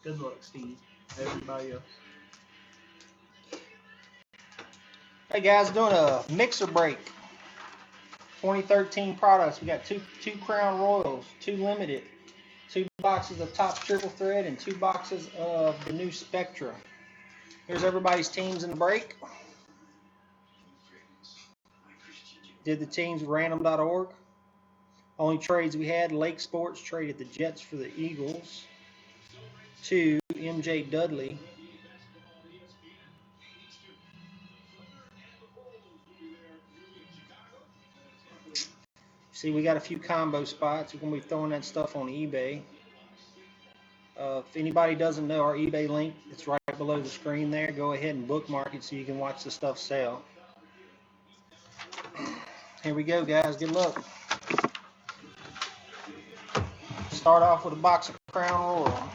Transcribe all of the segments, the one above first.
Good luck, Steve. Everybody else. Hey guys, doing a mixer break. 2013 products. We got two Crown Royals, 2 limited, 2 boxes of Topps Triple Thread, and 2 boxes of the new Spectra. Here's everybody's teams in the break. Did the teams with random.org. Only trades we had: Lake Sports traded the Jets for the Eagles to MJ Dudley. See, we got a few combo spots. We're going to be throwing that stuff on eBay. If anybody doesn't know our eBay link, it's right below the screen there. Go ahead and bookmark it so you can watch the stuff sell. Here we go, guys. Good luck. Start off with a box of Crown Royal.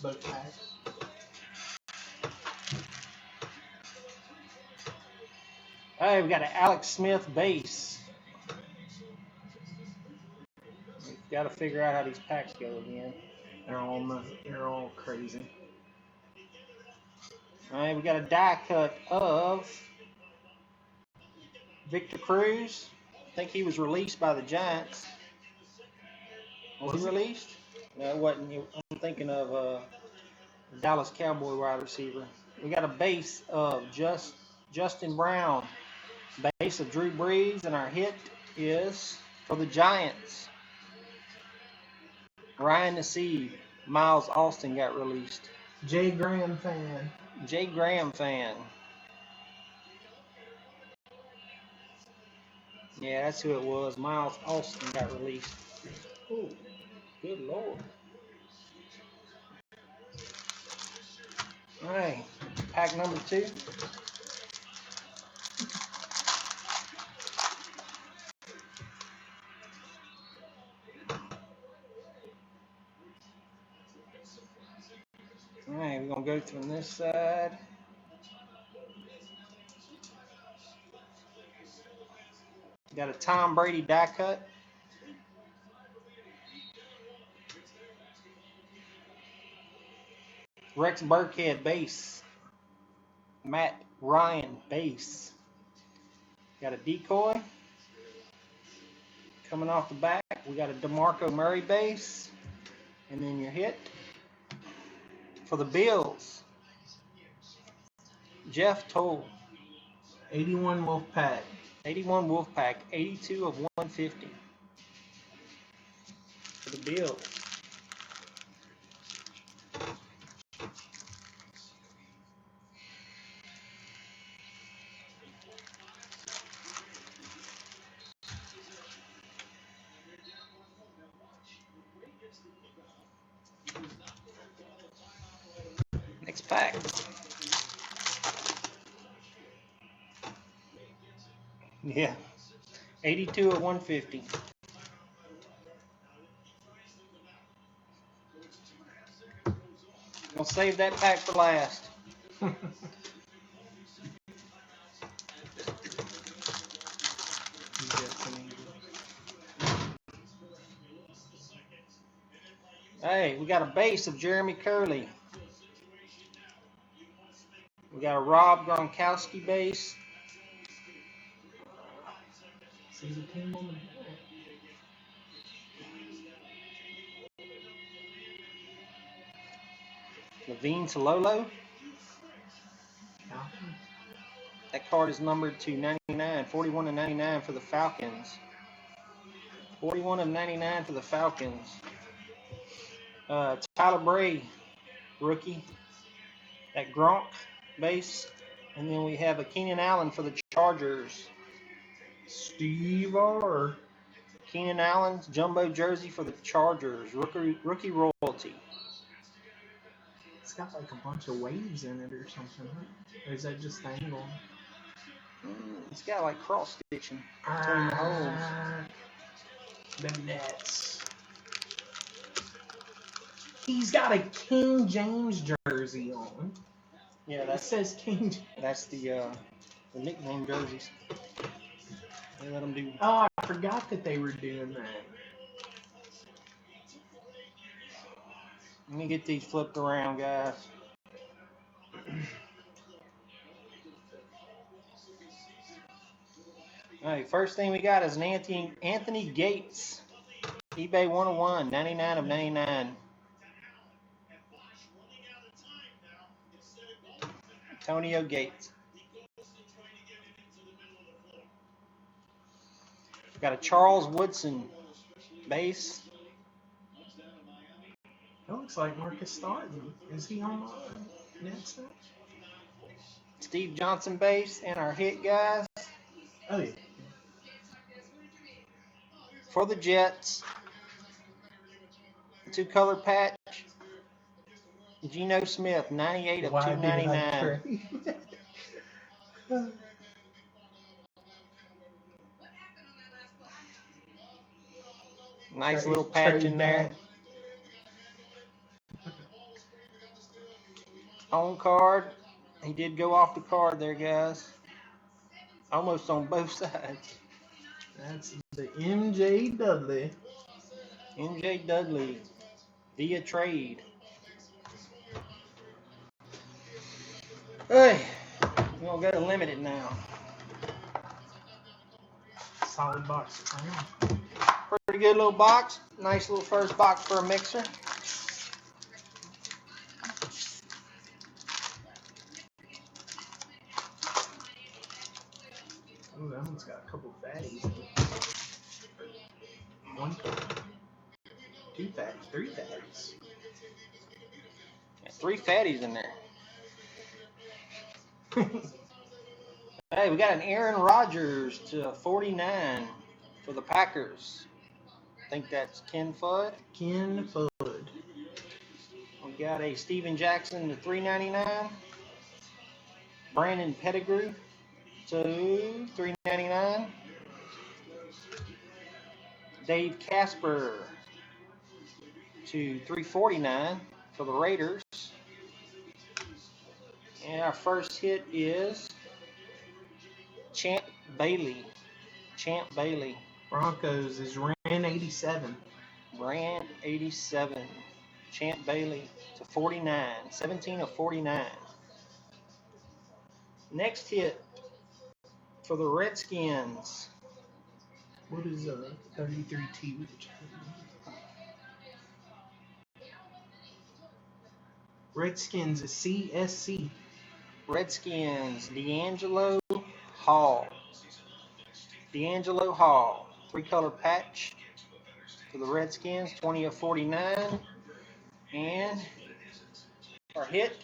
Both packs. All right, we got an Alex Smith base. We've got to figure out how these packs go again. They're all crazy. All right, we got a die cut of Victor Cruz. I think he was released by the Giants. Was he released? No, it wasn't. I'm thinking of the Dallas Cowboy wide receiver. We got a base of Justin Brown, base of Drew Brees, and our hit is for the Giants. Ryan Nassib. Miles Austin got released. Jay Graham fan. Jay Graham fan. Yeah, that's who it was. Miles Austin got released. Oh, good Lord. All right, pack number 2. All right, we're going to go from this side. Got a Tom Brady die cut. Rex Burkhead base. Matt Ryan base. Got a decoy. Coming off the back, we got a DeMarco Murray base. And then your hit for the Bills. Jeff Toll. 81 Wolfpack. 81 Wolfpack. 82 of 150 for the Bills. Next pack. Yeah. 82 of 150. We'll save that pack for last. Hey, we got a base of Jeremy Curley. We got a Rob Gronkowski base. See the team on the back. Levine Tololo. That card is numbered to 99, 41 of 99 for the Falcons. 41 of 99 for the Falcons. Tyler Bray, rookie. That Gronk base. And then we have a Keenan Allen for the Chargers. Steve R. Keenan Allen's jumbo jersey for the Chargers. Rookie royalty. It's got like a bunch of waves in it or something, huh? Or is that just the angle? It's got like cross stitching between the holes. The nets. He's got a King James jersey on. Yeah, That says King. That's the nickname jerseys. They let them do. Oh, I forgot that they were doing that. Let me get these flipped around, guys. All right, first thing we got is an Anthony Gates. eBay 101, 99 of 99. Antonio Gates. Got a Charles Woodson base. That looks like Marcus Thornton. Is he on the Nets now? Steve Johnson base and our hit guys. Oh, yeah. For the Jets. 2-color patch. Geno Smith, 98 of 299. Nice little patch in there. On card. He did go off the card there, guys. Almost on both sides. That's the MJ Dudley. MJ Dudley via trade. Hey, we're going to go to limited now. Solid box. Pretty good little box. Nice little first box for a mixer. Oh, that one's got a couple fatties. 1, 2 fatties, 3 fatties. Got 3 fatties in there. Hey, we got an Aaron Rodgers to 49 for the Packers. I think that's Ken Fudd. Ken Fudd. We got a Steven Jackson to 399. Brandon Pettigrew to 399. Dave Casper to 349 for the Raiders. And our first hit is Champ Bailey. Champ Bailey. Broncos is Ran 87. Ran 87. Champ Bailey to 49. 17 of 49. Next hit for the Redskins. What is 33T? Redskins is CSC. Redskins, D'Angelo Hall. D'Angelo Hall. 3-color patch for the Redskins, 20 of 49. And our hit.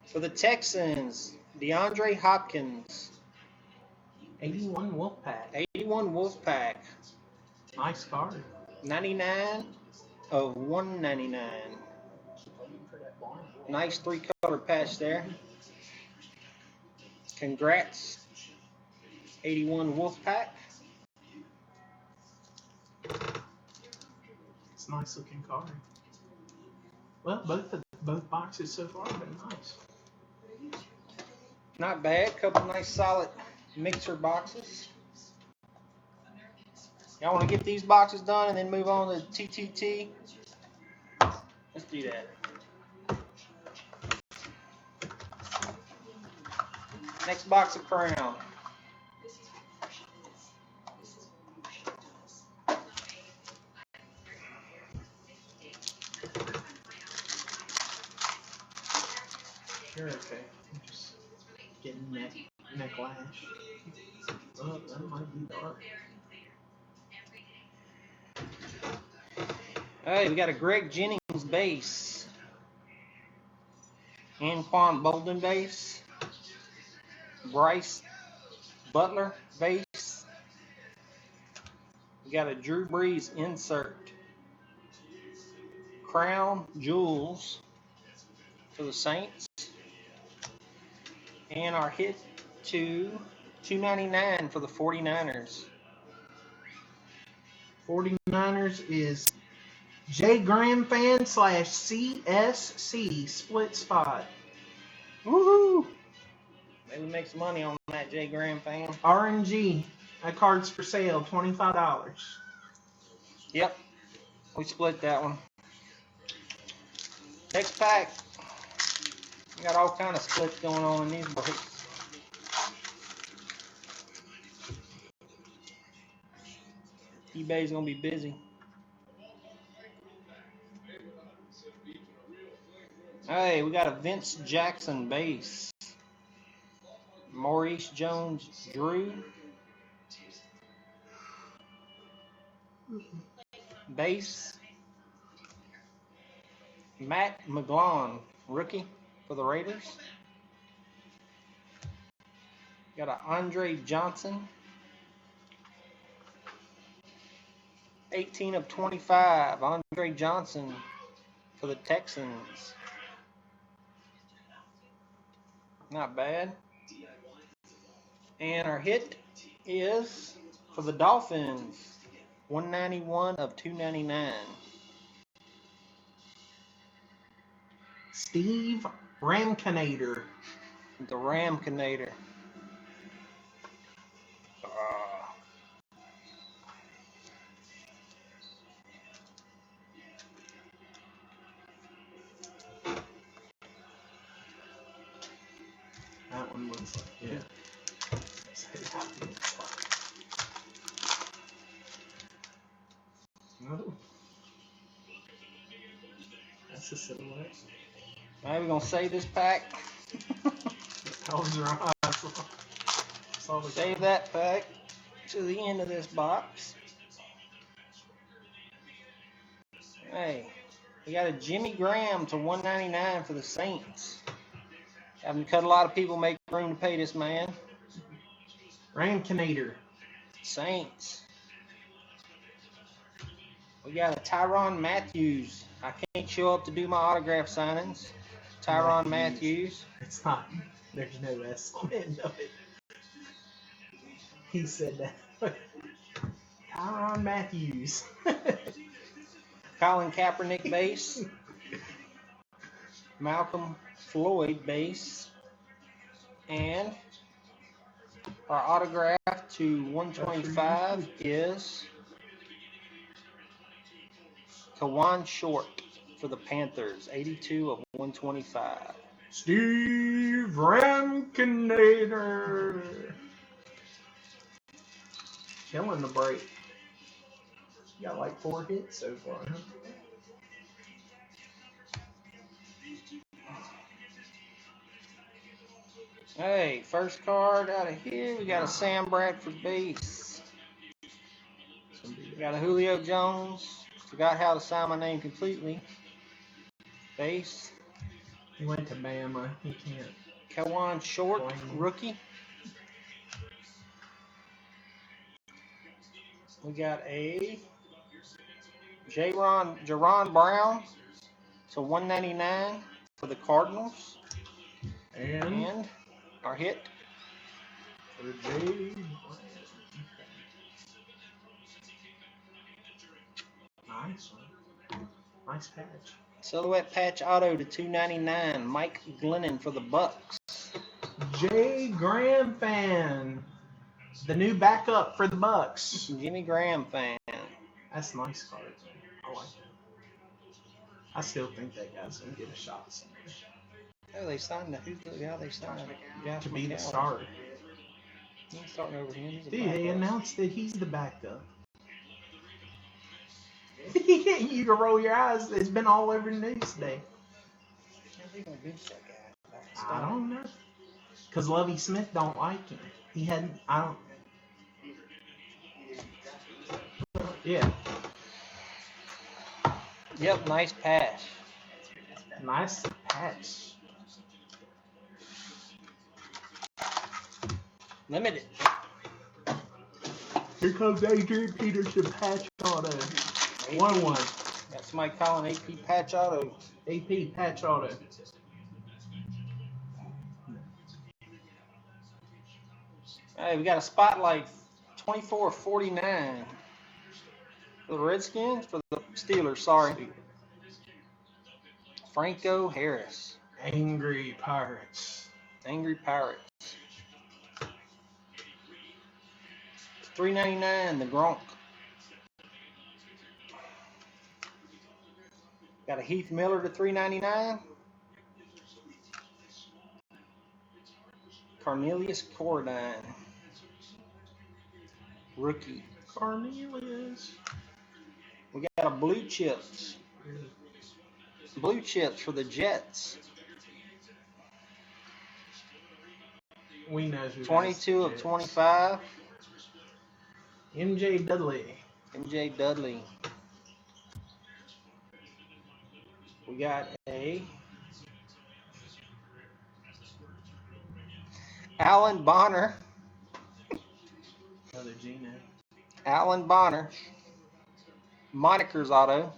For the Texans, DeAndre Hopkins. 81 Wolfpack. 81 Wolfpack. Nice card. 99 of 199. Nice 3-color patch there. Congrats, 81 Wolfpack. It's a nice looking card. Well, both boxes so far have been nice. Not bad. Couple nice solid mixer boxes. Y'all want to get these boxes done and then move on to TTT? Let's do that. Next box of Crown. You're okay. I'm just getting neck lash. Oh, that might be dark. Alright, we got a Greg Jennings base. Anquan Bolden base. Bryce Butler base. We got a Drew Brees insert. Crown Jewels for the Saints. And our hit to $2.99 for the 49ers. 49ers is J Graham fan / CSC split spot. Woohoo! Maybe make some money on that J Graham fan. RNG. That card's for sale, $25. Yep. We split that one. Next pack. We got all kind of splits going on in these breaks. eBay's gonna be busy. Hey, we got a Vince Jackson base. Maurice Jones-Drew. Base. Matt McGlone, rookie for the Raiders. Got a Andre Johnson. 18 of 25. Andre Johnson for the Texans. Not bad. And our hit is for the Dolphins. 191 of 299. Steve Ramkinator. The Ramkinator. That one looks like, yeah. No. That's a silhouette. Alright, we're going to save this pack. Close your eyes. Save that pack to the end of this box. Hey, we got a Jimmy Graham to 199 for the Saints. Haven't cut a lot of people make room to pay this man. Ramkinator. Saints. We got a Tyrann Mathieu. I can't show up to do my autograph signings. Tyrann Mathieu. It's not. There's no S on the end of it. He said that. Tyrann Mathieu. Colin Kaepernick base. Malcolm Floyd base. And our autograph to 125 is Kawan Short for the Panthers. 82 of 125. Steve Ramkinator. Killing the break. You got like 4 hits so far, huh? Hey, first card out of here. We got a Sam Bradford base. We got a Julio Jones. Forgot how to sign my name completely. Base. He went to Bama. He can't. Kawan Short, rookie. We got a Jaron Brown to 199 for the Cardinals. And our hit for J. Nice one. Nice patch. Silhouette patch auto to 299. Mike Glennon for the Bucks. J. Graham fan. The new backup for the Bucks. Jimmy Graham fan. That's a nice card. I like that. I still think that guy's gonna get a shot somewhere. Oh, they signed the guy they signed To be the starter. He's starting over him. Dude, they announced that he's the backup. You can roll your eyes. It's been all over the news today. How's he gonna bench that guy? I don't know. Because Lovie Smith don't like him. He hadn't. I don't. Yeah. Yep, nice pass. Nice patch. Limited. Here comes Adrian Peterson patch auto. 1-1. Got somebody calling AP patch auto. AP patch auto. Hey, we got a spotlight 24-49 for the Redskins, for the Steelers, sorry. Franco Harris. Angry Pirates. Angry Pirates. $3.99, the Gronk. Got a Heath Miller to $3.99. Cornelius Cordine. Rookie. Cornelius. We got a blue chips. Blue chips for the Jets. We know who 22 of 25. MJ Dudley. MJ Dudley. We got a Alan Bonner. Another Gino. Alan Bonner. Monikers auto.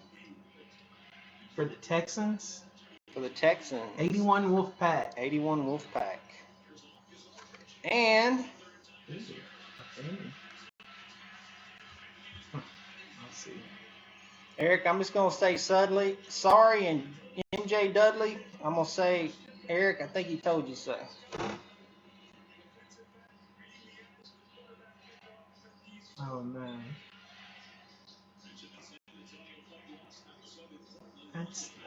For the Texans. For the Texans. 81 Wolfpack. 81 Wolfpack. And Let's see. Eric, I'm just going to say sorry, and MJ Dudley, I'm going to say, Eric, I think he told you so. Oh, no.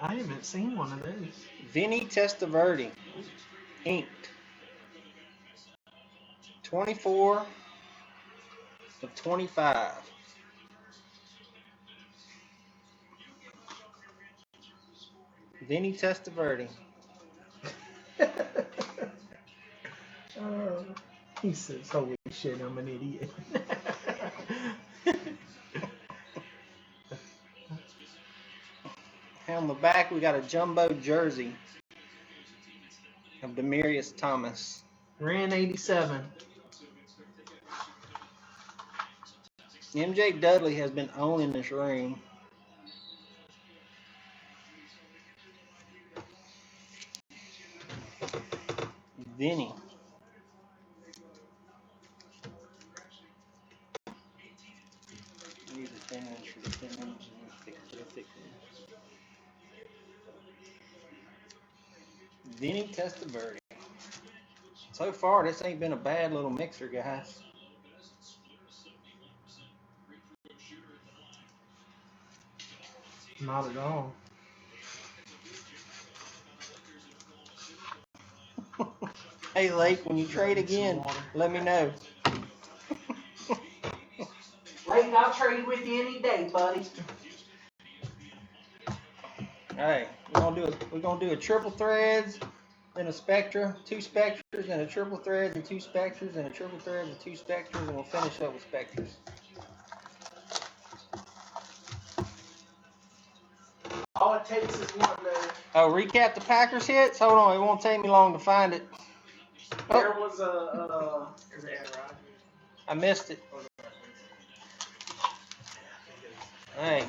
I haven't seen one of those. Vinny Testaverde, inked. 24 of 25. Vinny Testaverde. He says, holy shit, I'm an idiot. On the back, we got a jumbo jersey of Demaryius Thomas. Ran 87. MJ Dudley has been owning this room. Vinny. Use the 10 inch for the 10 inch. Vinny Testaverde. So far, this ain't been a bad little mixer, guys. Not at all. Hey, Lake, when you trade again, let me know. Lake, I'll trade with you any day, buddy. Hey, we're gonna do a triple threads, then a Spectra, 2 Spectras, and a triple threads and 2 Spectras, and a triple threads and 2 Spectras, and we'll finish up with Spectras. All it takes is one there. Oh, recap the Packers hits? Hold on, it won't take me long to find it. There was a I missed it. Hey,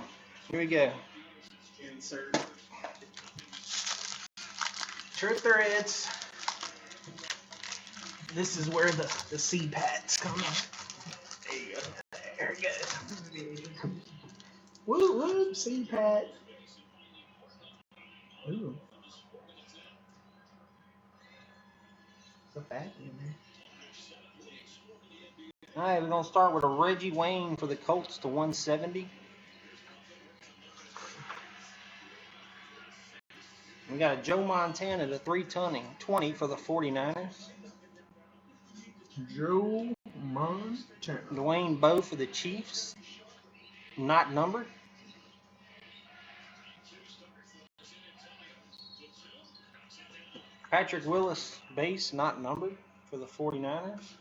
here we go. Insert. True threads. This is where the C-pads come in. There you go. There it goes. Woo woo, C-pad. Ooh. It's a vacuum, man. All right, we're going to start with a Reggie Wayne for the Colts to 170. We got a Joe Montana to 320 for the 49ers. Joe Montana. Dwayne Bowe for the Chiefs. Not numbered. Patrick Willis base, not numbered for the 49ers.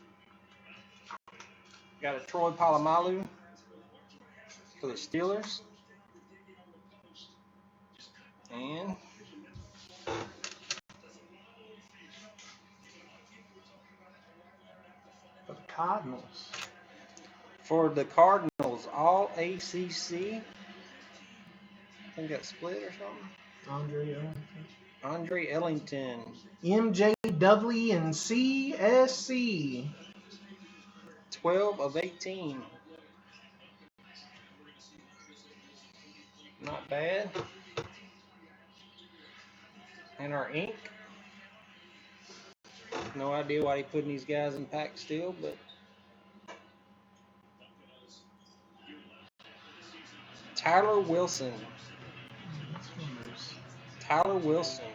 Got a Troy Polamalu for the Steelers. And For the Cardinals. for the Cardinals, all ACC. I think that split or something. Andre Ellington. MJ Dudley and CSC. 12 of 18. Not bad. And our ink. No idea why they putting these guys in packs still, but Tyler Wilson. Tyler Wilson.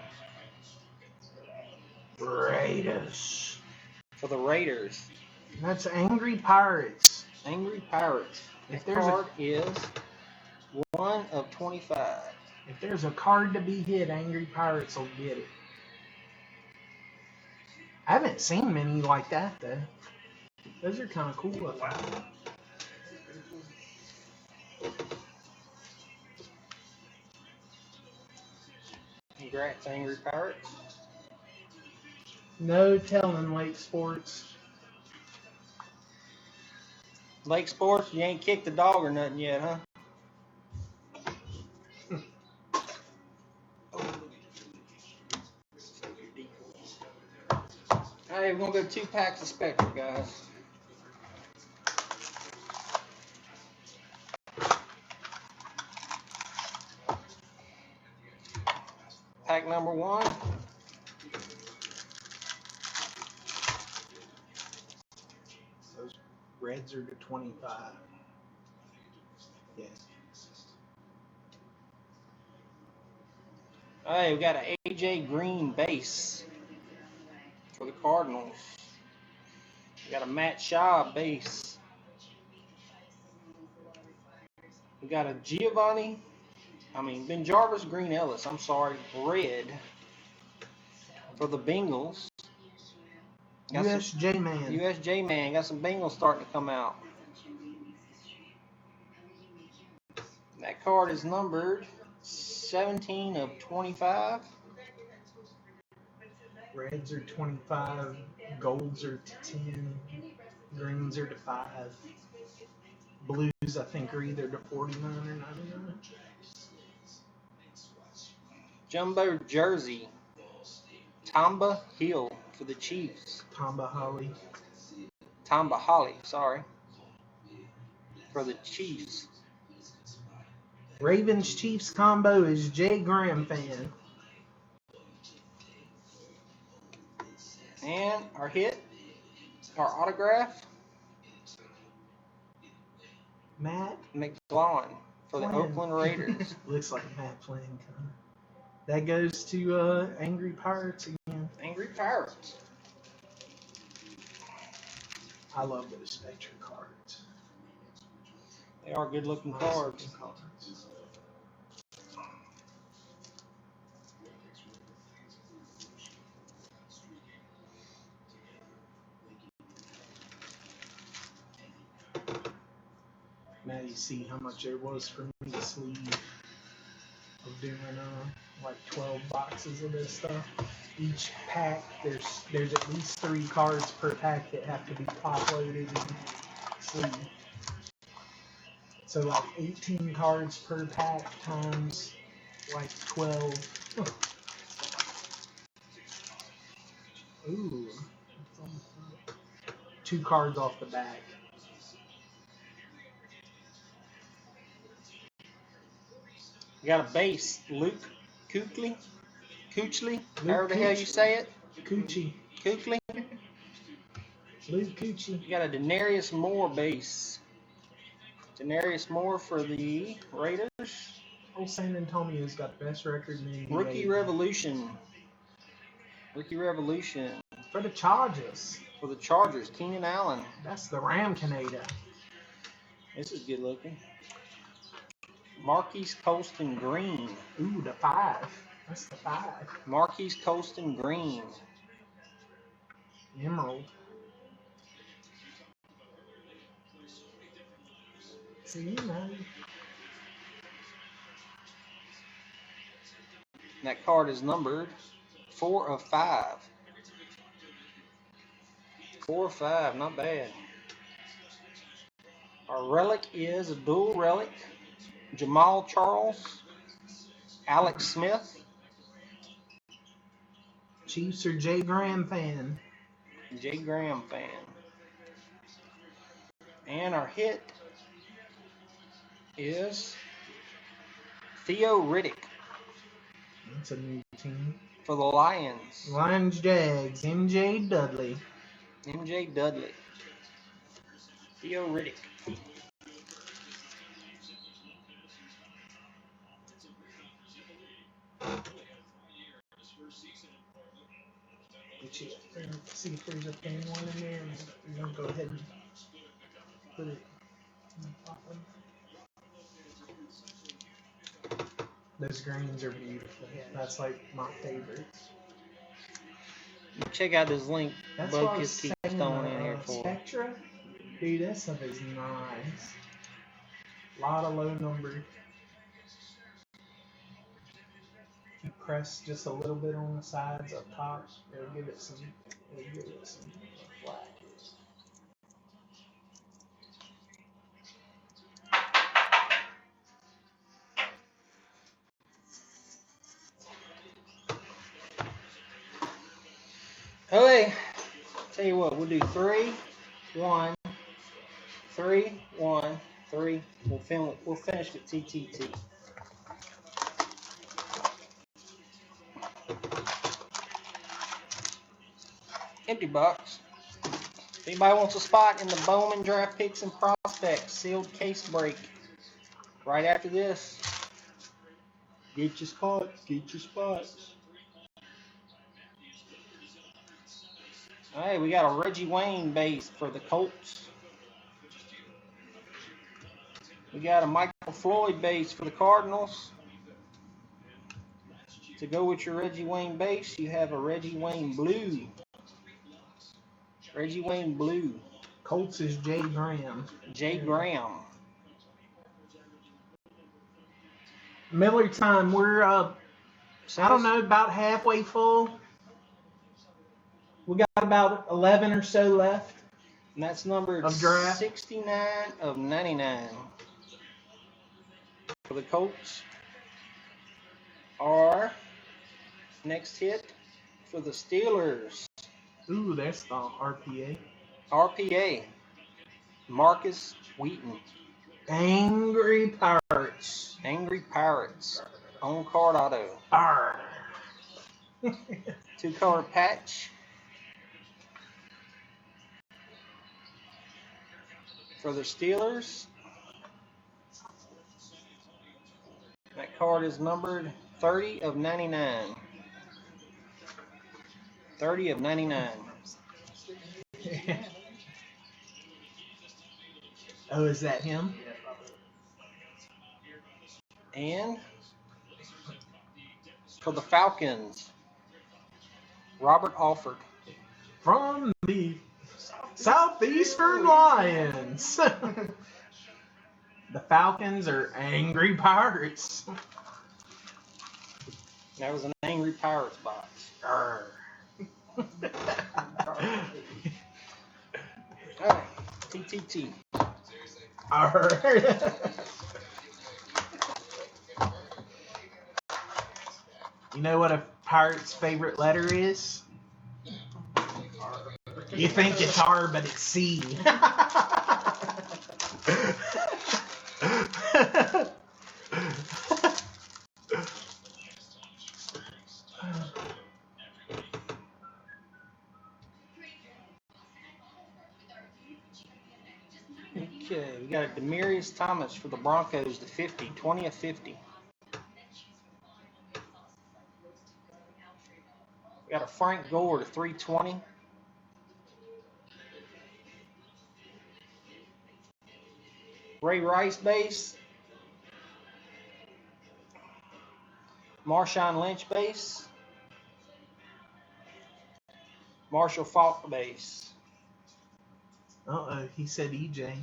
Raiders. For the Raiders. That's Angry Pirates. Angry Pirates. If The there's card is 1 of 25. If there's a card to be hit, Angry Pirates will get it. I haven't seen many like that, though. Those are kind of cool. Wow. Congrats, Angry Pirates. No telling Lake Sports. Lake Sports, you ain't kicked the dog or nothing yet, huh? Alright, we're going to go 2 packs of Spectre, guys. Pack number 1. Those reds are to 25. Yeah. Alright, we got an AJ Green base for the Cardinals. We got a Matt Shaw base. We got a Ben Jarvis Green Ellis, red for the Bengals. USJ Man. USJ Man. Got some Bengals starting to come out. That card is numbered 17 of 25. Reds are 25. Golds are to 10. Greens are to 5. Blues, I think, are either to 49 or 99. Jumbo jersey. Tamba Hill for the Chiefs. Tamba Holly. Tamba Holly, sorry. For the Chiefs. Ravens Chiefs combo is Jay Graham fan. And our autograph, Matt McGloin for the Flynn. Oakland Raiders. Looks like Matt Flynn. That goes to Angry Pirates again. Angry Pirates. I love those Spectre cards. They are good looking Nice cards. looking cards. Now you see how much there was for me to sleeve of doing like 12 boxes of this stuff. Each pack, there's at least 3 cards per pack that have to be top loaded and sleeved. So like 18 cards per pack times like 12. Ooh. 2 cards off the back. We got a base, Luke Kuechly, however the Kuechly. hell you say it. Coochie. Kuechly. Luke Coochie. You got a Denarius Moore base. Denarius Moore for the Raiders. Old San Antonio's got the best record in the NBA. Rookie Revolution. For the Chargers. For the Chargers, Keenan Allen. That's the Ram Canada. This is good looking. Marquise Colston Green. Ooh, the 5. That's the 5. Marquise Colston Green. Emerald. See, you know. That card is numbered 4 of 5. 4 of 5, not bad. Our relic is a dual relic. Jamal Charles, Alex Smith. Chiefs are Jay Graham fan. Jay Graham fan. And our hit is Theo Riddick That's a new team. for the Lions. Lions Jags, MJ Dudley. MJ Dudley. Theo Riddick. See if there's a thin one in there. We're gonna go ahead and put it in the bottom. Those greens are beautiful. That's like my favorites. Check out this link That's what I was Bocus keeps saying, throwing in here for. Spectra? Dude, that stuff is nice. A lot of low numbered. If you press just a little bit on the sides up top, it'll give it some black. Okay, tell you what, we'll do 3, 1, 3, 1, 3. We'll finish with TTT. Empty box. If anybody wants a spot in the Bowman Draft Picks and Prospects sealed case break, right after this, get your spots. Get your spots. All right, we got a Reggie Wayne base for the Colts. We got a Michael Floyd base for the Cardinals. To go with your Reggie Wayne base, you have a Reggie Wayne blue. Reggie Wayne blue. Colts is Jay Graham. Jay Graham. Miller time. We're I don't know, about halfway full. We got about 11 or so left. And that's numbered of draft. 69 of 99 for the Colts. Our next hit for the Steelers. Ooh, that's the RPA. RPA. Marcus Wheaton. Angry Pirates. Angry Pirates. On card auto. Arr. 2-color patch. For the Steelers. That card is numbered 30 of 99. 30 of 99. Oh, is that him? And for the Falcons, Robert Alford. From the Southeastern Lions. The Falcons are angry pirates. That was an Angry Pirates box. Arr. All right, TTT. Arr. You know what a pirate's favorite letter is? You think it's R, but it's C. Okay, we got a Demaryius Thomas for the Broncos to 50, 20 of 50. We got a Frank Gore to 320. Ray Rice base. Marshawn Lynch base. Marshall Faulk base. Uh-oh, he said EJ.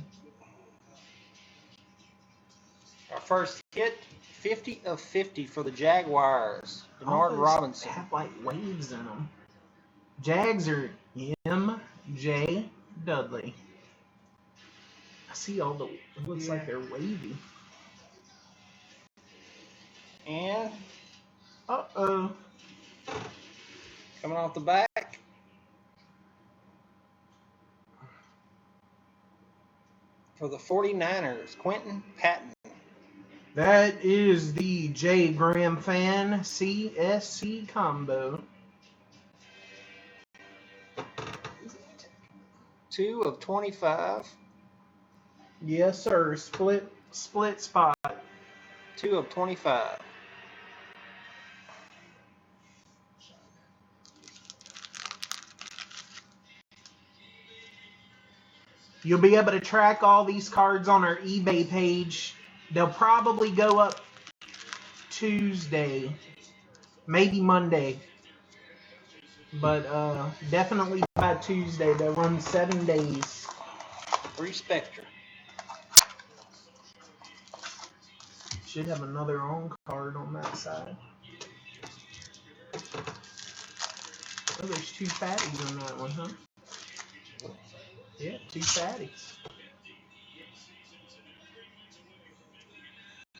Our first hit, 50 of 50 for the Jaguars. Denard Robinson. Have like waves in them. Jags are MJ Dudley. I see all the. It looks like they're wavy. And Uh-oh. coming off the back, For the 49ers, Quentin Patton. That is the J. Graham Fan CSC combo. 2 of 25. Yes, sir. Split spot. 2 of 25. You'll be able to track all these cards on our eBay page. They'll probably go up Tuesday, maybe Monday, but definitely by Tuesday. They'll run 7 days. 3 Spectra. Should have another on card on that side. Oh, there's 2 fatties on that one, huh? Yeah, 2 fatties.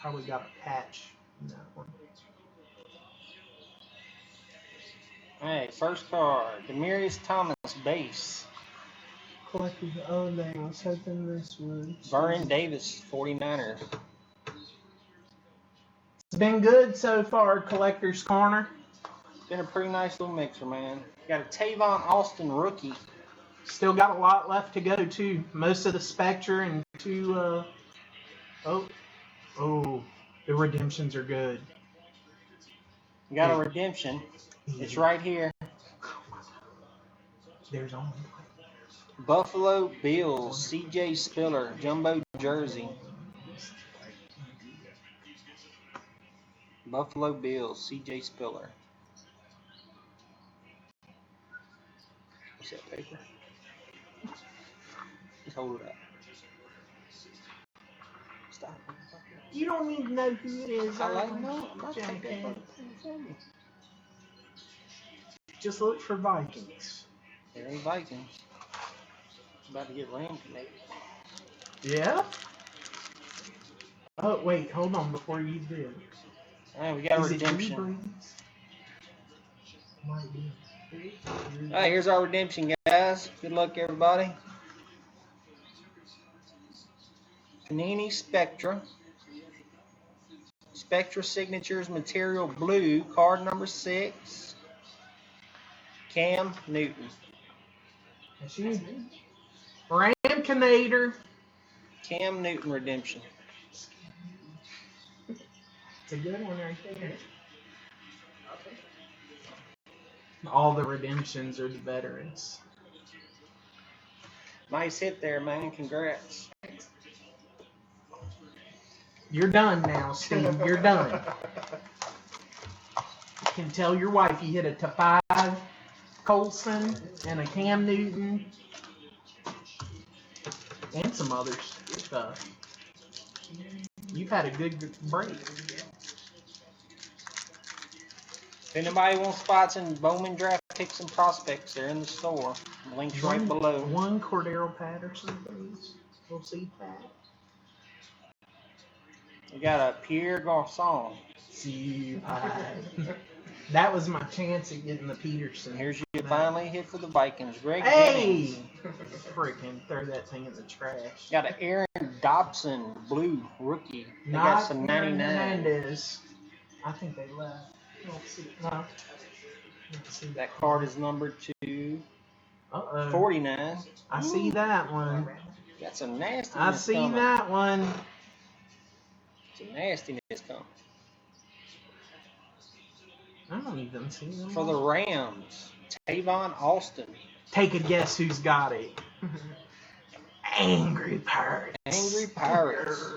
Probably got a patch in that one. Hey, first card. Demarius Thomas base. Collected the other day. I was hoping this would. Vernon Davis, 49ers. It's been good so far, Collector's Corner. It's been a pretty nice little mixer, man. Got a Tavon Austin rookie. Still got a lot left to go, too. Most of the Spectre and 2, the redemptions are good. We got a redemption. It's right here. There's only Buffalo Bills, C.J. Spiller, jumbo jersey. Buffalo Bills, C.J. Spiller. What's that paper? Just hold it up. Stop. You don't need to know who it is. I like no. I'm not taking that fucking thing from you. Just look for Vikings. There ain't Vikings. About to get Ram connected. Yeah? Oh, wait. Hold on before you do. Alright, we got a Is it redemption. Breeze? Might be. Alright, here's our redemption, guys. Good luck, everybody. Panini Spectra. Spectra Signatures Material Blue, card number 6. Cam Newton. That's you. Ramkinator. Cam Newton redemption. It's a good one right there. All the redemptions are the veterans. Nice hit there, man. Congrats. You're done now, Steve. You're done. You can tell your wife you hit a Tafai Colson and a Cam Newton and some other stuff. You've had a good break. If anybody wants spots in Bowman draft picks and prospects, they're in the store. Link's right below. One Cordero Patterson, please. We'll see that. We got a Pierre Garçon. See that was my chance at getting the Peterson. Here's your finally hit for the Vikings. Greg Hey! Jennings. Freaking throw that thing in the trash. Got an Aaron Dobson blue rookie. They got Not some Aaron 99. Hernandez. I think they left. Let's see. No. Let's see. That card is numbered to Uh-oh. 49. I see that one. Got some nastiness I see coming. that one. Some nastiness coming. I don't even see them. For the Rams, Tavon Austin. Take a guess who's got it. Angry Pirates. Angry Pirates.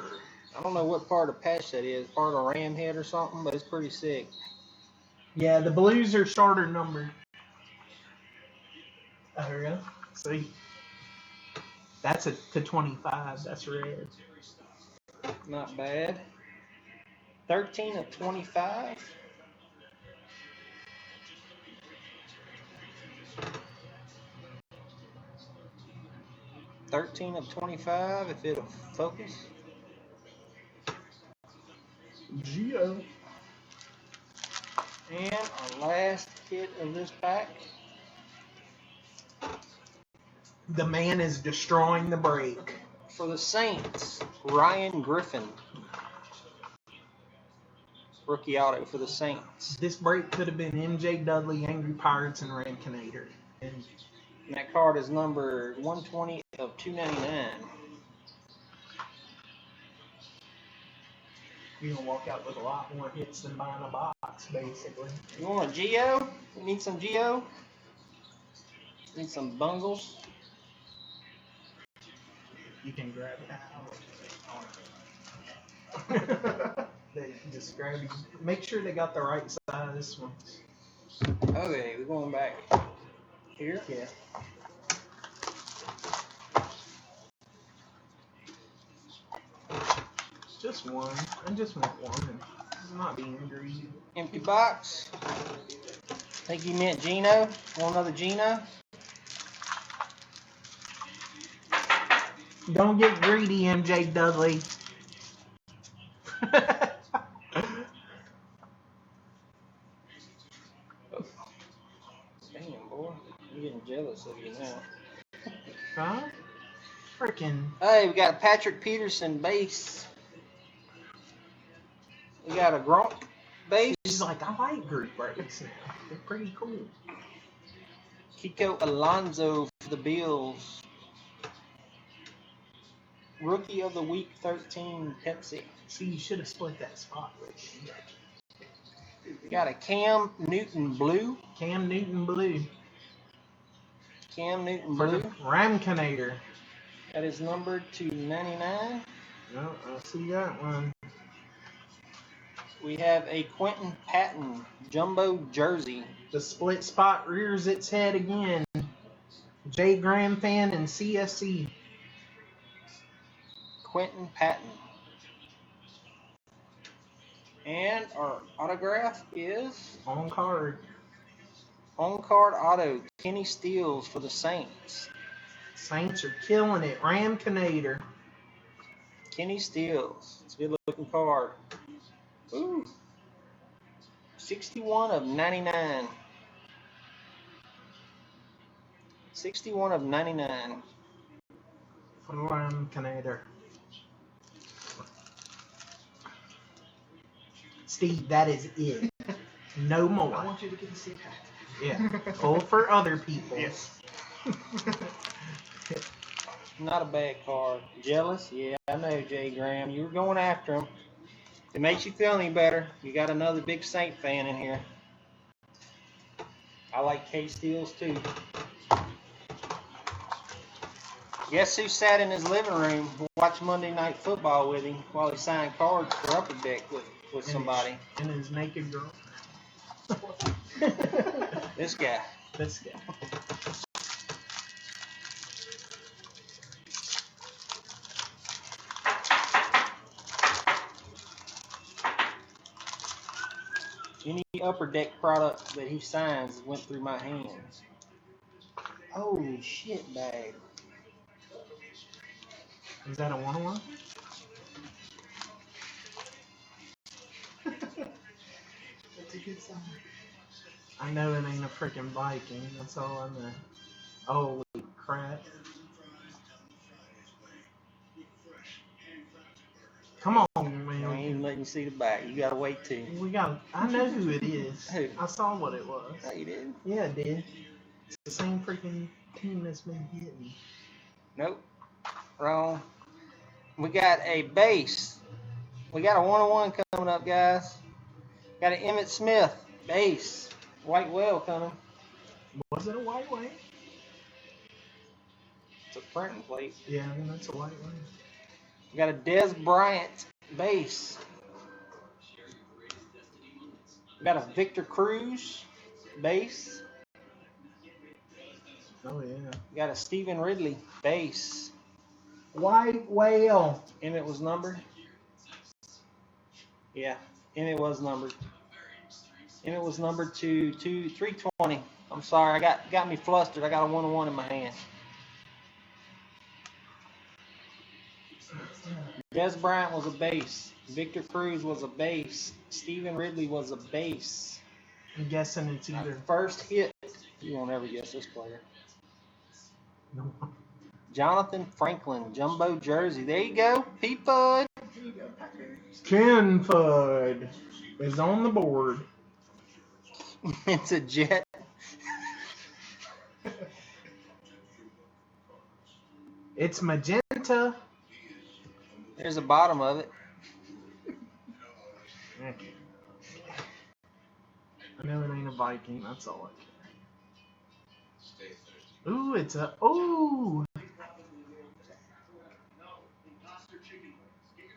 I don't know what part of patch that is. Part of Ram head or something, but it's pretty sick. Yeah, the Blues are starter numbered. Oh, really? See? That's a to 25. That's red. Not bad. 13 of 25. Of 25, if it'll focus. Geo. And our last hit of this pack. The man is destroying the break. for the Saints, Ryan Griffin. Rookie auto for the Saints. This break could have been MJ Dudley, Angry Pirates, and Rankinator. And that card is number 120 of 299. You're going to walk out with a lot more hits than buying a box, basically. You want a Geo? You need some Geo? Need some bungles? You can grab it out. They just grab you. Make sure they got the right size ones. Okay, we're going back here. Yeah. Just one. I just want one. I'm not being greedy. Empty box. Think he meant Gino. Want another Gino? Don't get greedy, MJ Dudley. Damn, boy. I'm getting jealous of you now. Huh? Freaking. Hey, we got a Patrick Peterson base. We got a Gronk base. He's like, I like group breaks now. They're pretty cool. Kiko Alonso for the Bills. Rookie of the Week 13, Pepsi. See, you should have split that spot with me. We got a Cam Newton Blue. Cam Newton Blue. Cam Newton For Blue. the Ramkinator. That is numbered to 99. No, I see that one. We have a Quentin Patton Jumbo Jersey. The split spot rears its head again. J. Graham fan and CSC. Quentin Patton. And our autograph is On card. on card auto Kenny Steele for the Saints. Saints are killing it. Ramkinator. Kenny Steele. It's a good looking card. Ooh. 61 of 99. 61 of 99. Ramkinator. Steve, that is it. No more. I want you to get the CPAC. Yeah. Pull for other people. Yes. Not a bad card. Jealous? Yeah, I know, Jay Graham. You were going after him. If it makes you feel any better, you got another big Saint fan in here. I like K Steels too. Guess who sat in his living room watch Monday Night Football with him while he signed cards for Upper Deck with somebody? And his naked girl. This guy. This guy. Any Upper Deck product that he signs went through my hands. Holy shit bag. Is that a 1-on-1? That's a good sign. I know it ain't a freaking Viking. That's all I know. Holy crap. Come on, I ain't man. even letting you see the back. You gotta wait too. I know who it is. Who? I saw what it was. No, you didn't. Yeah, it did. It's the same freaking team that's been hitting. Nope. Wrong. We got a base. We got a 1-on-1 coming up, guys. Got an Emmitt Smith base. White whale coming. Was it a white one? It's a printing plate. Yeah, I mean, that's a white one. We got a Des Bryant base. We got a Victor Cruz base. Oh, yeah. We got a Stephen Ridley base. White whale. Emmett was numbered. Yeah, Emmett was numbered. Emmett was numbered to 320. I'm sorry, got me flustered. I got a 1-on-1 in my hand. Des Bryant was a base. Victor Cruz was a base. Stephen Ridley was a base. I'm guessing it's Our either. first hit. You won't ever guess this player. No. Jonathan Franklin, jumbo jersey. There you go. Pete Fudd. There you go, Packers. Ken Fudd is on the board. It's a jet. It's magenta. There's the bottom of it. Okay. I know it ain't a Viking. That's all I care. Ooh, it's a ooh.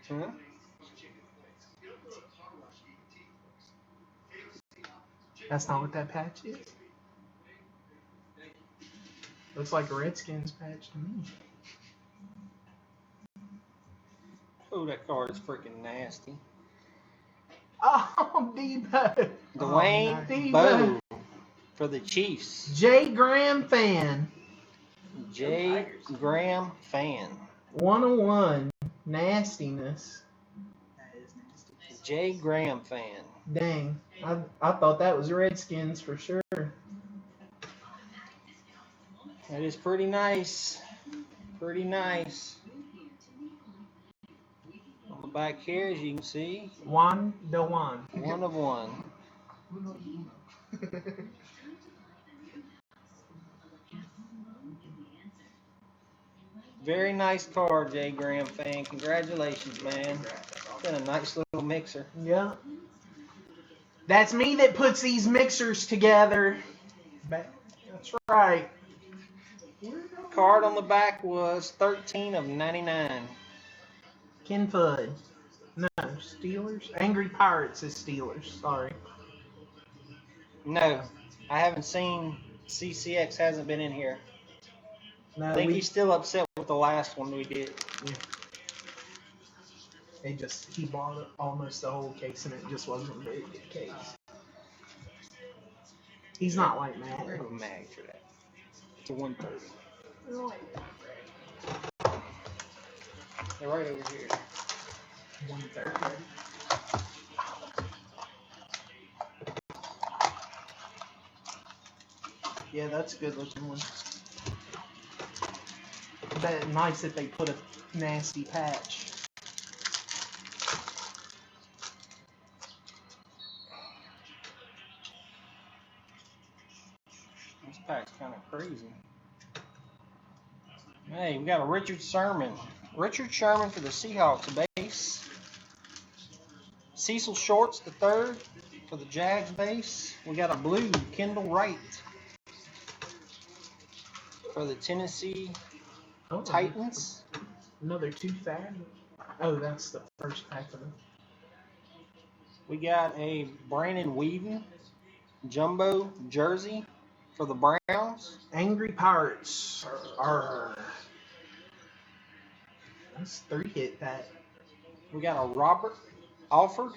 Hmm? That's not what that patch is. Looks like a Redskins patch to me. Oh, that card is freaking nasty. Oh, Debo. Dwayne Debo. Bowe for the Chiefs. Jay Graham fan. J. Graham fan. 101. Nastiness. That is nasty. J. Graham fan. Dang. I thought that was Redskins for sure. That is pretty nice. Pretty nice. On the back here, as you can see, One to one. one of one. Uno y uno. Very nice card, J. Graham fan. Congratulations, man. It's been a nice little mixer. Yeah. That's me that puts these mixers together. That's right. Card on the back was 13 of 99. Ken Fudd. No, Steelers. Angry Pirates is Steelers. Sorry. No, I haven't seen CCX. Hasn't been in here. No, I think he's still upset with the last one we did. he bought almost the whole case and it just wasn't a very good case. He's not like Where's Matt. the mag for that? It's a 130. They're right over here. 130. Yeah, that's a good looking one. But nice that they put a nasty patch. This pack's kind of crazy. Hey, we got a Richard Sherman. Richard Sherman for the Seahawks, a base. Cecil Shorts, the third, for the Jags base. We got a blue, Kendall Wright, for the Tennessee Oh, Titans. Another 2,000. Oh, that's the first pack of them. We got a Brandon Weeden, jumbo jersey, for the Browns. Angry Pirates. Arr. That's 3-hit pack. We got a Robert Alford,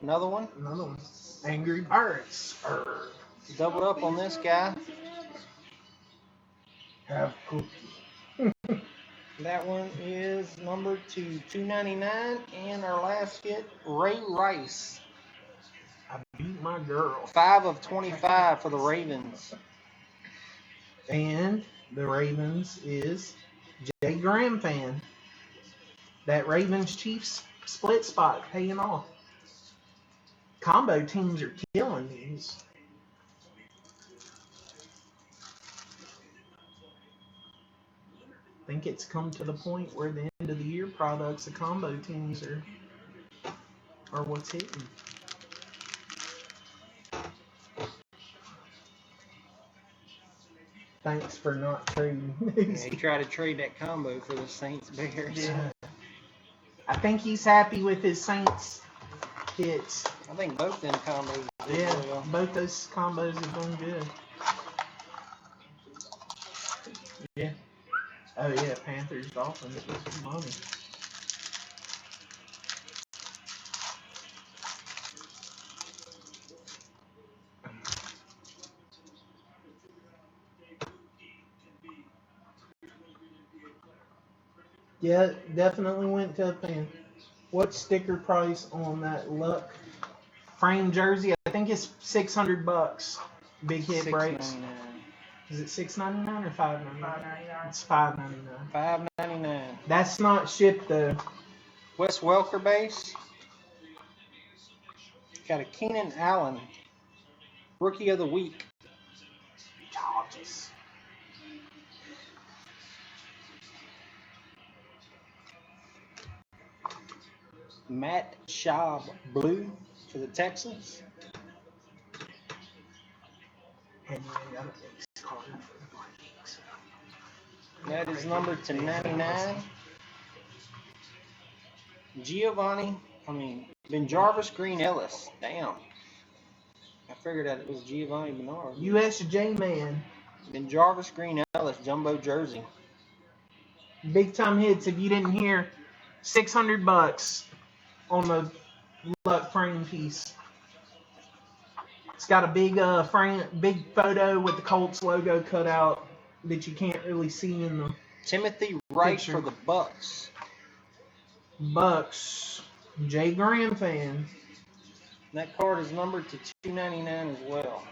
another one. Another one. Angry Pirates. Arr. Doubled up on this guy. Have cookie. That one is numbered to 299, and our last hit, Ray Rice, I beat my girl. 5 of 25 for the Ravens. And the Ravens is Jay Graham fan. That Ravens Chiefs split spot paying off. Combo teams are killing these. I think it's come to the point where the end of the year products, the combo teams are what's hitting. Thanks for not trading Yeah, these. he tried to trade that combo for the Saints Bears. Yeah. I think he's happy with his Saints hits. I think both them combos did Yeah, well. both those combos have done good. Yeah. Oh yeah, Panthers, Dolphins was money. Yeah, definitely went to a fan. What sticker price on that Luck frame jersey? I think it's $600. Big hit breaks. $6.99. Is it $6.99 or $5.99? $5.99. It's $5.99. $5.99. That's not shipped though. Wes Welker base. Got a Keenan Allen, Rookie of the Week. Charges. Matt Schaub blue for the Texans. And you got a base card for the Vikings. That is numbered to 99. Ben Green Ellis. Damn. I figured that it was Giovanni Bernard. USJ man. Ben Green Ellis, jumbo jersey. Big time hits. If you didn't hear, $600 on the luck frame piece. It's got a big big photo with the Colts logo cut out that you can't really see in the Timothy Wright picture. for the Bucks. Bucks. Jay Graham fan. And that card is numbered to 299 as well.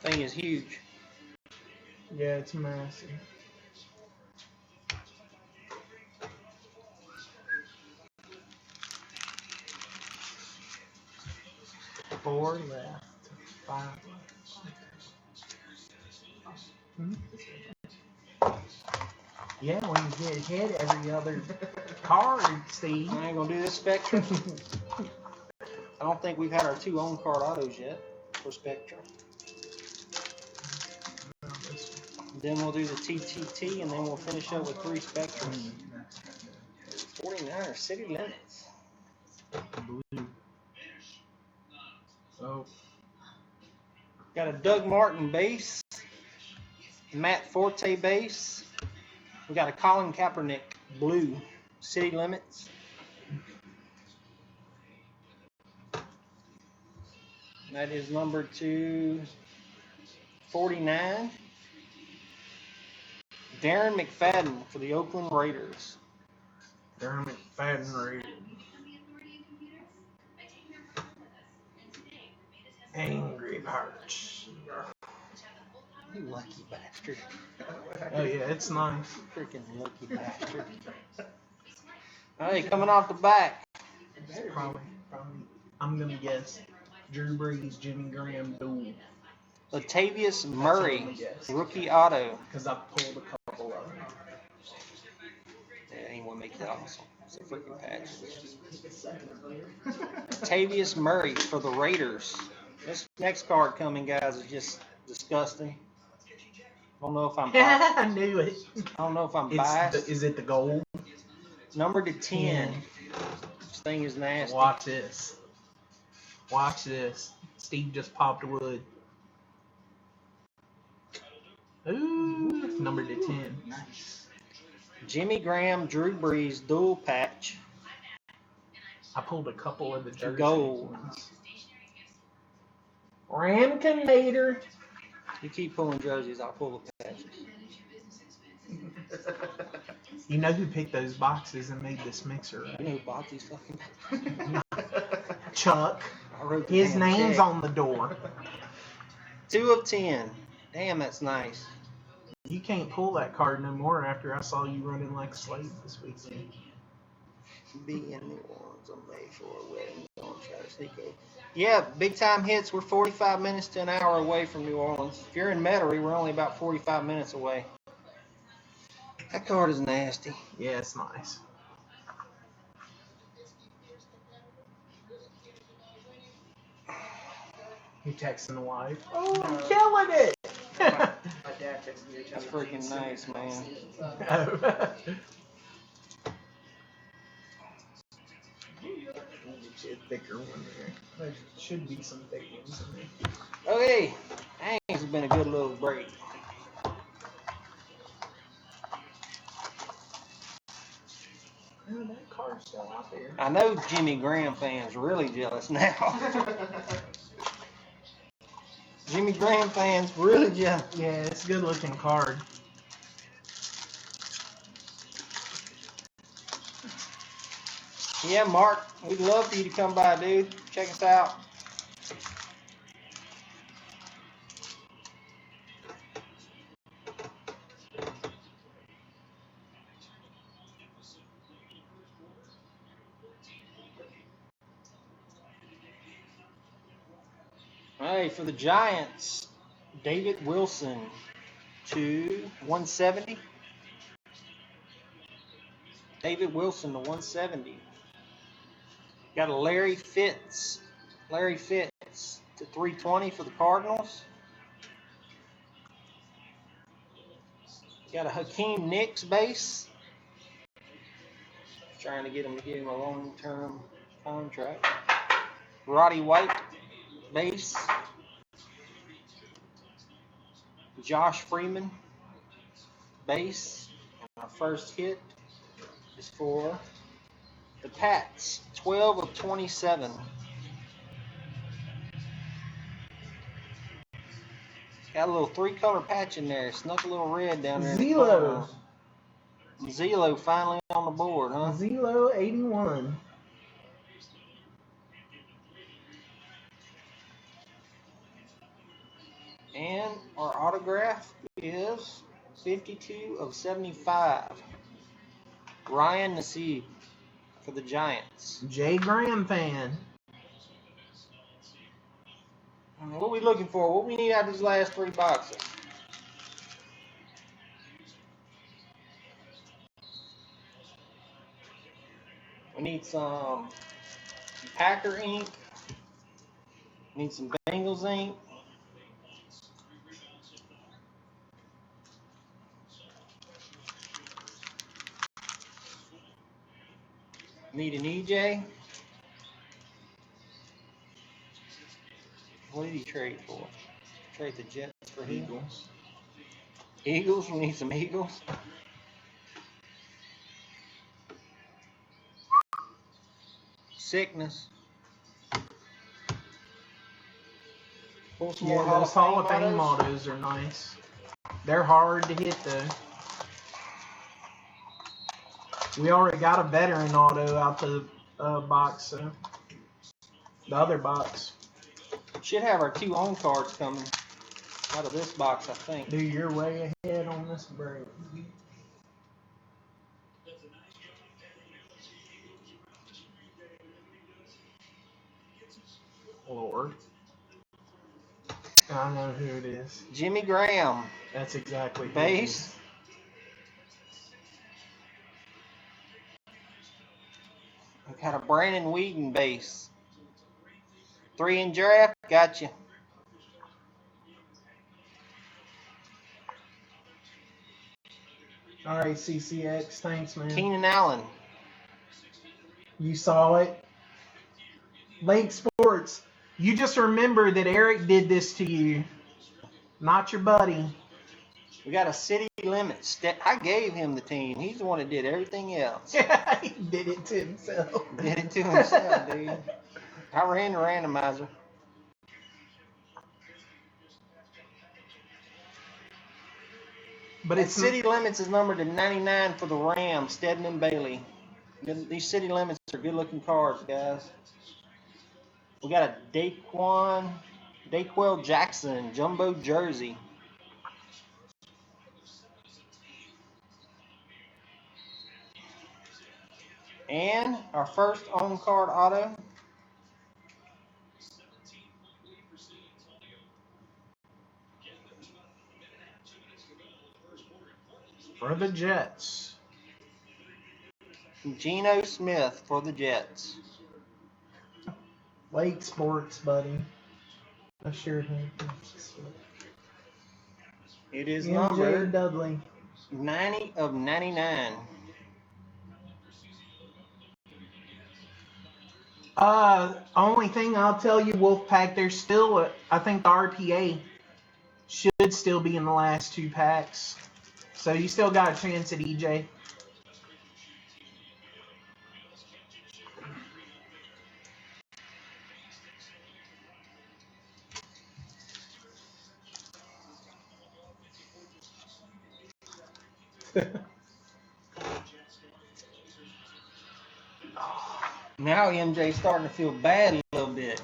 Thing is huge. Yeah, it's massive. Four left. Five left. Yeah, when you get hit every other card, Steve. I ain't gonna do this Spectra. I don't think we've had our 2 on card autos yet for Spectra. Then we'll do the TTT, and then we'll finish up with 3 Spectras. 49er City Limits. Blue. Oh, Got a Doug Martin base. Matt Forte base. We got a Colin Kaepernick blue City Limits. That is numbered to 49. Darren McFadden for the Oakland Raiders. Darren McFadden rated. Angry Parch. You lucky bastard. Oh yeah, it's nice. Freaking lucky bastard. Hey, coming off the back. It's probably, I'm gonna guess, Drew Brees, Jimmy Graham duel. Latavius Murray, rookie auto. Because I pulled a couple of them. Yeah, anyone make that awesome. It's a freaking patch. Latavius Murray for the Raiders. This next card coming, guys, is just disgusting. I don't know if I'm biased. I knew it. I don't know if I'm biased. Is it the gold? Number to 10. This thing is nasty. Watch this. Watch this. Steve just popped wood. Ooh, number to 10. Nice. Jimmy Graham, Drew Brees, dual patch. I pulled a couple of the jersey gold. ones. Ramkinator. You keep pulling jerseys, I'll pull the patches. You know who picked those boxes and made this mixer, You right? know who bought these fucking Chuck. I wrote the His damn name's check. on the door. 2 of 10. Damn, that's nice. You can't pull that card no more after I saw you running like a slave this weekend. Be in New Orleans on May for a wedding. Don't try to sneak over. Yeah, big time hits. We're 45 minutes to an hour away from New Orleans. If you're in Metairie, we're only about 45 minutes away. That card is nasty. Yeah, it's nice. You texting the wife? Oh, I'm killing it! My dad texted me. That's freaking nice, man. Oh. Get you a thicker one there. There should be some thick ones in there. Okay. Dang, this has been a good little break. Oh, that car's still out there. I know Jimmy Graham fans really jealous now. Jimmy Graham fans really jealous. Yeah, it's a good looking card. Yeah, Mark, we'd love for you to come by, dude. Check us out. Hey, for the Giants, David Wilson to 170. David Wilson to 170. Got a Larry Fitz. Larry Fitz to 320 for the Cardinals. Got a Hakeem Nicks base. Trying to get him to give him a long-term contract. Roddy White base. Josh Freeman base. And our first hit is for the Pats. 12 of 27. Got a little three-color patch in there. Snuck a little red down there. Zelo. Zelo finally on the board, huh? Zelo 81. And our autograph is 52 of 75. Ryan Nassib for the Giants. Jay Graham fan. What are we looking for? What we need out of these last three boxes? We need some Packer ink. We need some Bengals ink. Need an EJ. What did he trade for? Trade the Jets for him. Eagles. We need some Eagles. Sickness. Pull some more Yeah, those Hall of Fame autos. autos are nice. They're hard to hit though. We already got a veteran auto out the box, so the other box. Should have our two on cards coming out of this box, I think. Dude, you're way ahead on this break. Lord. I know who it is. Jimmy Graham, That's exactly who it base. is. I've got a Brandon Whedon base. 3 in draft, gotcha. All right, CCX. Thanks, man. Keenan Allen. You saw it. Lake Sports. You just remember that Eric did this to you, not your buddy. We got a City Limits. I gave him the team. He's the one that did everything else. He did it to himself. Did it to himself, dude. I ran the randomizer. But And it's City Limits is numbered to 99 for the Rams, Stedman Bailey. These City Limits are good-looking cards, guys. We got a Daquel Jackson jumbo jersey. And our first on-card auto. for the Jets. Geno Smith for the Jets. Lake Sports, buddy. I sure think It is MJ numbered Dudley. 90 of 99. Only thing I'll tell you, Wolfpack, there's still I think the RPA should still be in the last two packs. So you still got a chance at EJ. Now MJ's starting to feel bad a little bit.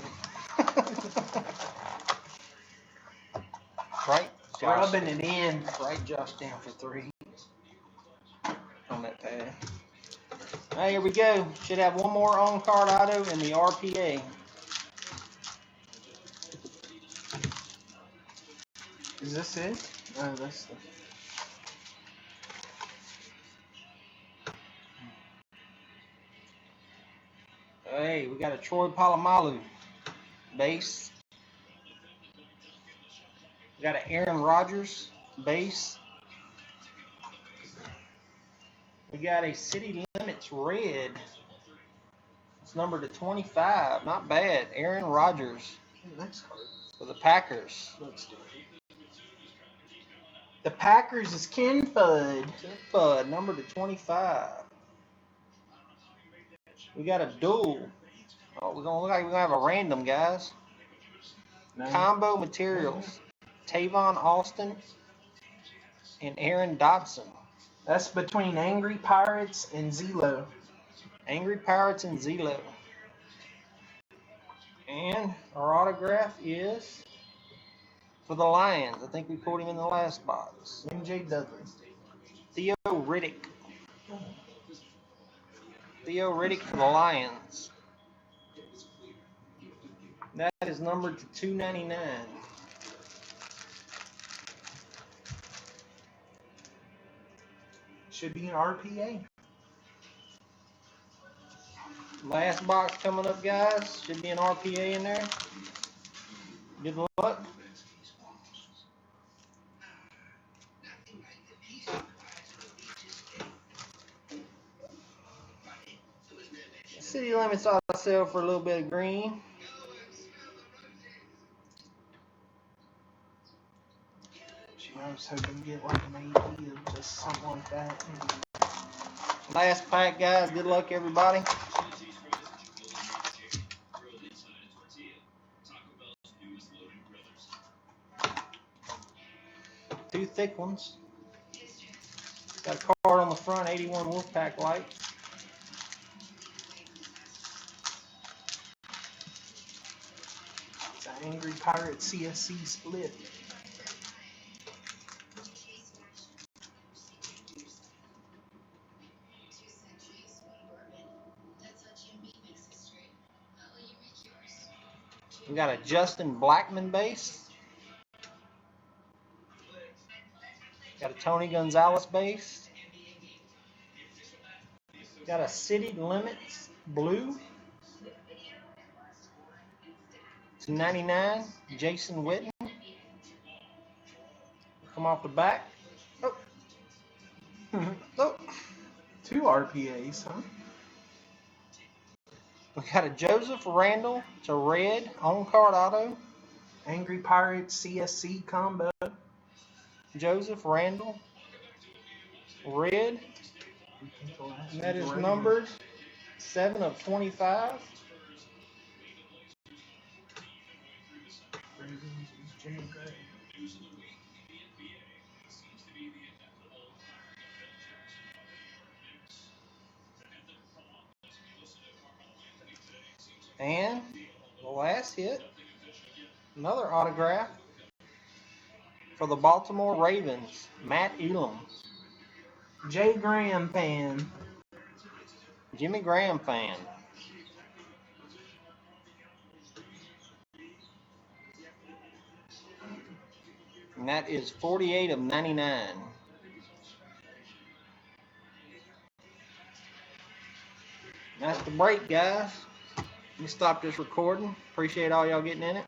Right? Josh, Rubbing it in. right, Josh down for 3 on that pad. All right, here we go. Should have one more on card auto in the RPA. Is this it? No, that's the. Hey, we got a Troy Polamalu base. We got an Aaron Rodgers base. We got a City Limits red. It's numbered to 25. Not bad. Aaron Rodgers Next card. for the Packers. Let's do it. The Packers is Ken Fudd. Bud, numbered to 25. We got a duel. Oh, we're gonna look like we're gonna have a random, guys. No. Combo materials. Tavon Austin and Aaron Dotson. That's between Angry Pirates and Zelo. Angry Pirates and Zelo. And our autograph is for the Lions. I think we pulled him in the last box. MJ Dudley. Theo Riddick. Theo Riddick for the Lions. That is numbered to 299. Should be an RPA. Last box coming up, guys. Should be an RPA in there. Good luck. City Limits ought to sell for a little bit of green. I was hoping to get like an AD or just something like that. Last pack, guys. Good luck, everybody. Two thick ones. Got a card on the front, 81 Wolfpack Light. It's an Angry Pirate CSC split. We got a Justin Blackman base. Got a Tony Gonzalez base. Got a City Limits blue. It's 99. Jason Witten. Come off the back. Oh. Oh. 2 RPAs, huh? We got a Joseph Randall. It's a red on-card auto. Angry Pirate CSC combo. Joseph Randall. Red. And that is numbered 7 of 25. Jimmy Gray. And the last hit, another autograph for the Baltimore Ravens, Matt Elam. Jay Graham fan. Jimmy Graham fan. And that is 48 of 99. That's the break, guys. Let me stop this recording. Appreciate all y'all getting in it.